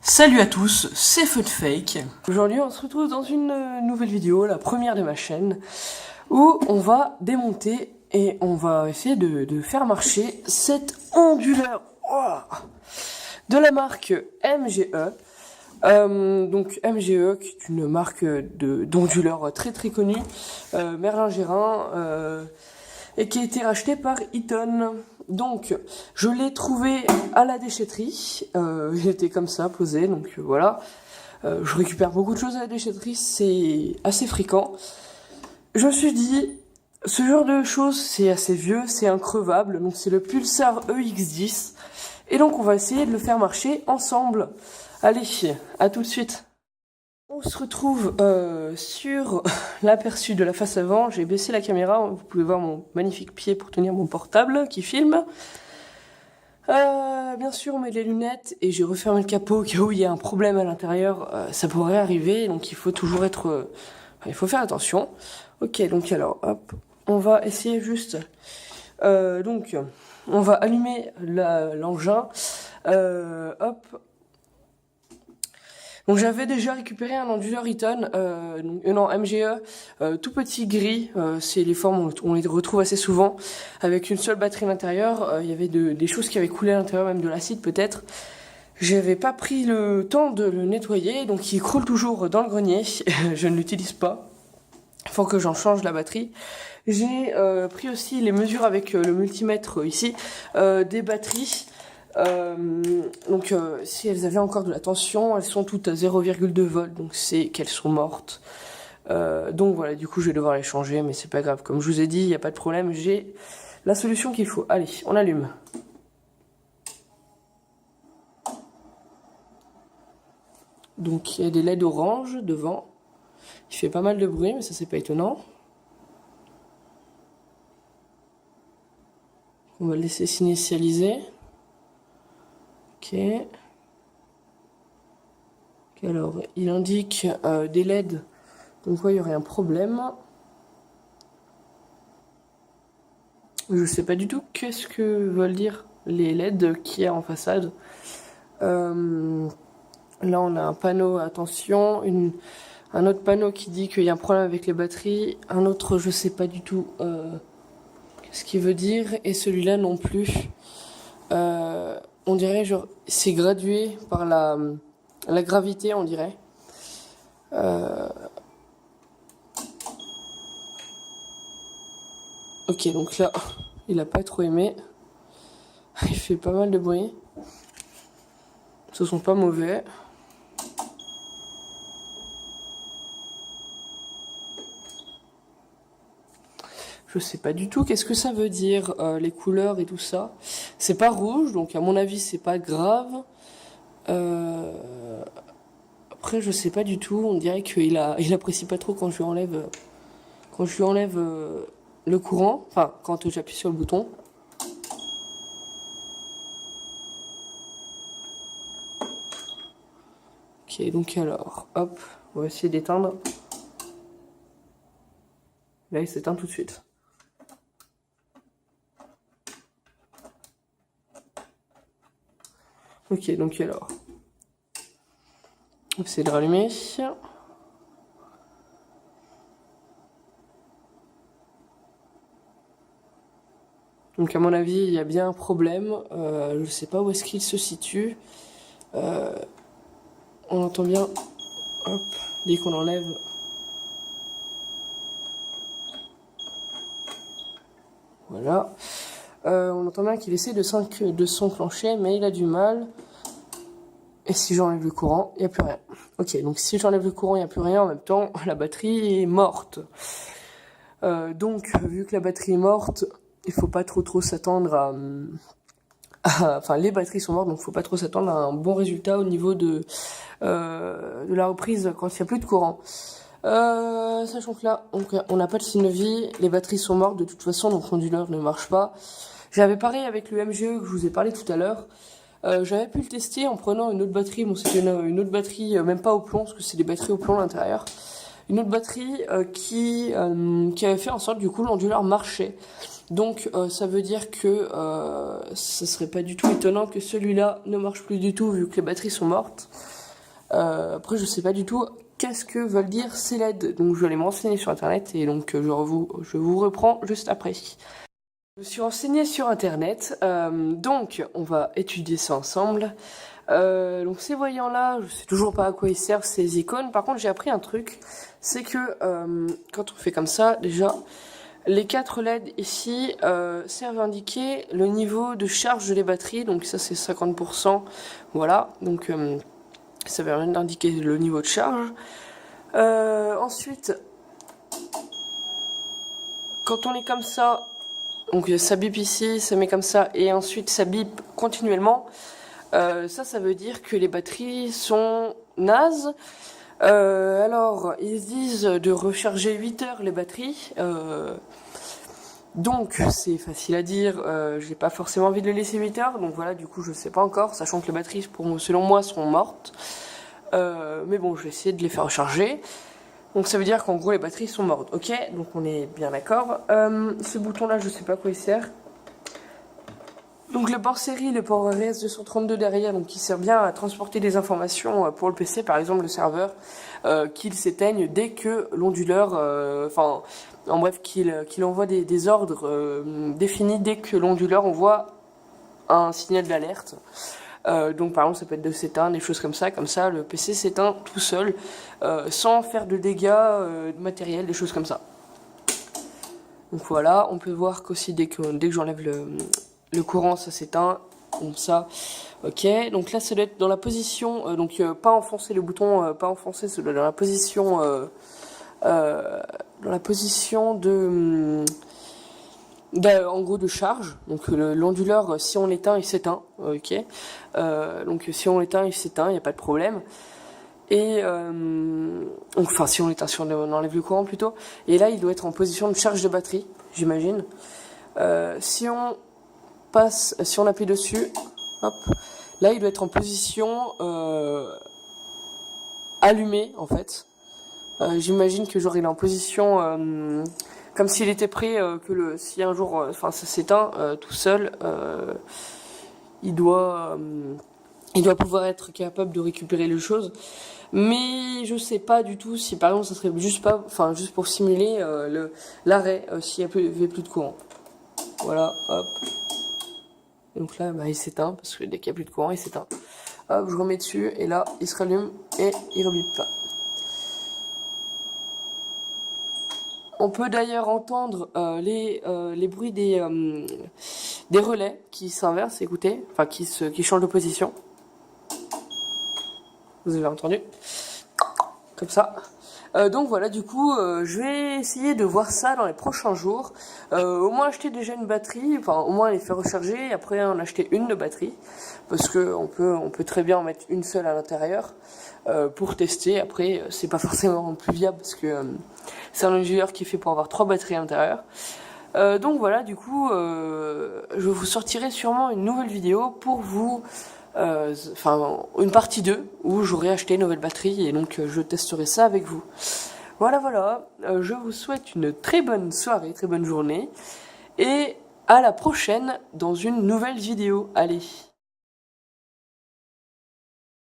Salut à tous, c'est Funfake. Aujourd'hui on se retrouve dans une nouvelle vidéo, la première de ma chaîne, où on va démonter et on va essayer de faire marcher cet onduleur de la marque MGE. Donc MGE qui est une marque d'onduleurs très très connue, Merlin-Gérin, et qui a été racheté par Eaton. Donc, je l'ai trouvé à la déchetterie. Il était comme ça, posé. Donc voilà. Je récupère beaucoup de choses à la déchetterie. C'est assez fréquent. Je me suis dit, ce genre de choses, c'est assez vieux, c'est increvable. Donc c'est le Pulsar EX10. Et donc on va essayer de le faire marcher ensemble. Allez, à tout de suite. On se retrouve sur l'aperçu de la face avant. J'ai baissé la caméra, vous pouvez voir mon magnifique pied pour tenir mon portable qui filme. Bien sûr, on met les lunettes et j'ai refermé le capot au cas où il y a un problème à l'intérieur. Ça pourrait arriver, donc il faut toujours être... il faut faire attention. Ok, donc alors, hop, on va essayer juste... donc, on va allumer l'engin. Hop. Donc j'avais déjà récupéré un onduleur Eaton, non MGE, tout petit gris, c'est les formes on les retrouve assez souvent, avec une seule batterie à l'intérieur. Il y avait des choses qui avaient coulé à l'intérieur, même de l'acide peut-être. J'avais pas pris le temps de le nettoyer, donc il croule toujours dans le grenier. Je ne l'utilise pas. Il faut que j'en change la batterie. J'ai pris aussi les mesures avec le multimètre ici, des batteries. Donc si elles avaient encore de la tension, elles sont toutes à 0,2 volts, donc c'est qu'elles sont mortes. Donc voilà, du coup je vais devoir les changer, mais c'est pas grave. Comme je vous ai dit, il n'y a pas de problème, j'ai la solution qu'il faut. Allez, on allume. Donc il y a des LED orange devant. Il fait pas mal de bruit, mais ça c'est pas étonnant. On va le laisser s'initialiser. Ok. Alors, il indique des LED, donc quoi il y aurait un problème. Je sais pas du tout qu'est-ce que veulent dire les LED qu'il y a en façade. Là, on a un panneau, attention, un autre panneau qui dit qu'il y a un problème avec les batteries. Un autre, je sais pas du tout ce qu'il veut dire. Et celui-là non plus. On dirait genre c'est gradué par la gravité, on dirait. Ok, donc là, il a pas trop aimé. Il fait pas mal de bruit. Ce sont pas mauvais. Je sais pas du tout qu'est-ce que ça veut dire, les couleurs et tout ça. C'est pas rouge, donc à mon avis c'est pas grave. Après je sais pas du tout, on dirait qu'il apprécie pas trop quand je lui enlève, le courant, enfin quand j'appuie sur le bouton. Ok, donc alors, hop, on va essayer d'éteindre. Là il s'éteint tout de suite. Ok, donc alors, on va essayer de rallumer. Donc à mon avis, il y a bien un problème. Je sais pas où est-ce qu'il se situe. On entend bien, hop, dès qu'on enlève. Voilà. On entend bien qu'il essaie de s'enclencher, mais il a du mal. Et si j'enlève le courant, il n'y a plus rien. Ok, donc si j'enlève le courant, il n'y a plus rien. En même temps, la batterie est morte. Donc, vu que la batterie est morte, il faut pas trop s'attendre enfin, les batteries sont mortes, donc il faut pas trop s'attendre à un bon résultat au niveau de la reprise quand il n'y a plus de courant. Sachant que là, on n'a pas de signe de vie, les batteries sont mortes de toute façon, donc l'onduleur ne marche pas. J'avais pareil avec le MGE que je vous ai parlé tout à l'heure. J'avais pu le tester en prenant une autre batterie. Bon, c'était une autre batterie, même pas au plomb, parce que c'est des batteries au plomb à l'intérieur. Une autre batterie qui avait fait en sorte, du coup, l'onduleur marchait. Donc ça veut dire que ce serait pas du tout étonnant que celui-là ne marche plus du tout vu que les batteries sont mortes. Après je sais pas du tout qu'est-ce que veulent dire ces LED, donc je vais aller me renseigner sur internet et donc je vous reprends juste après. Je me suis renseignée sur internet, donc on va étudier ça ensemble. Donc ces voyants là, je sais toujours pas à quoi ils servent ces icônes. Par contre j'ai appris un truc, c'est que quand on fait comme ça, déjà les 4 LED ici servent à indiquer le niveau de charge des batteries. Donc ça c'est 50%, voilà. Donc ça permet d'indiquer le niveau de charge. Ensuite, quand on est comme ça, donc ça bip ici, ça met comme ça, et ensuite ça bip continuellement. Ça veut dire que les batteries sont nazes. Alors, ils disent de recharger 8 heures les batteries. Donc, c'est facile à dire. J'ai pas forcément envie de les laisser 8 heures. Donc voilà, du coup, je sais pas encore, sachant que les batteries, selon moi, seront mortes. Mais bon, je vais essayer de les faire recharger. Donc ça veut dire qu'en gros les batteries sont mortes, ok? Donc on est bien d'accord. Ce bouton là je sais pas à quoi il sert. Donc le port série, le port RS232 derrière, donc qui sert bien à transporter des informations pour le PC, par exemple le serveur, qu'il s'éteigne dès que l'onduleur, enfin en bref qu'il envoie des ordres définis dès que l'onduleur envoie un signal d'alerte. Donc par exemple ça peut être de s'éteindre, des choses comme ça le PC s'éteint tout seul, sans faire de dégâts matériels, des choses comme ça. Donc voilà, on peut voir qu'aussi dès que j'enlève le courant ça s'éteint, comme ça, ok. Donc là ça doit être dans la position, donc pas enfoncer le bouton, pas enfoncer, ça doit être dans la position de... en gros de charge, donc l'onduleur si on l'éteint il s'éteint, ok, donc si on l'éteint il s'éteint, il n'y a pas de problème, et enfin si on l'éteint, si on enlève le courant plutôt, et là il doit être en position de charge de batterie, j'imagine. Si on appuie dessus, hop, là il doit être en position allumée en fait. J'imagine que genre il est en position comme s'il était prêt, si un jour, ça s'éteint tout seul, il doit pouvoir être capable de récupérer les choses. Mais je sais pas du tout si par exemple ça serait juste pour simuler l'arrêt s'il y avait plus de courant. Voilà, hop. Et donc là, il s'éteint parce que dès qu'il y a plus de courant, il s'éteint. Hop, je remets dessus et là, il se rallume et il rebip pas. On peut d'ailleurs entendre les bruits des relais qui s'inversent, écoutez, enfin qui changent de position. Vous avez entendu? Comme ça. Donc voilà, du coup, je vais essayer de voir ça dans les prochains jours. Au moins acheter déjà une batterie, enfin au moins les faire recharger, et après en acheter une de batterie, parce que on peut très bien en mettre une seule à l'intérieur pour tester. Après, c'est pas forcément plus viable parce que c'est un onduleur qui est fait pour avoir 3 batteries à l'intérieur. Donc voilà, du coup, je vous sortirai sûrement une nouvelle vidéo pour vous... une partie 2 où j'aurai acheté une nouvelle batterie et donc je testerai ça avec vous. Voilà, je vous souhaite une très bonne soirée, très bonne journée et à la prochaine dans une nouvelle vidéo. Allez.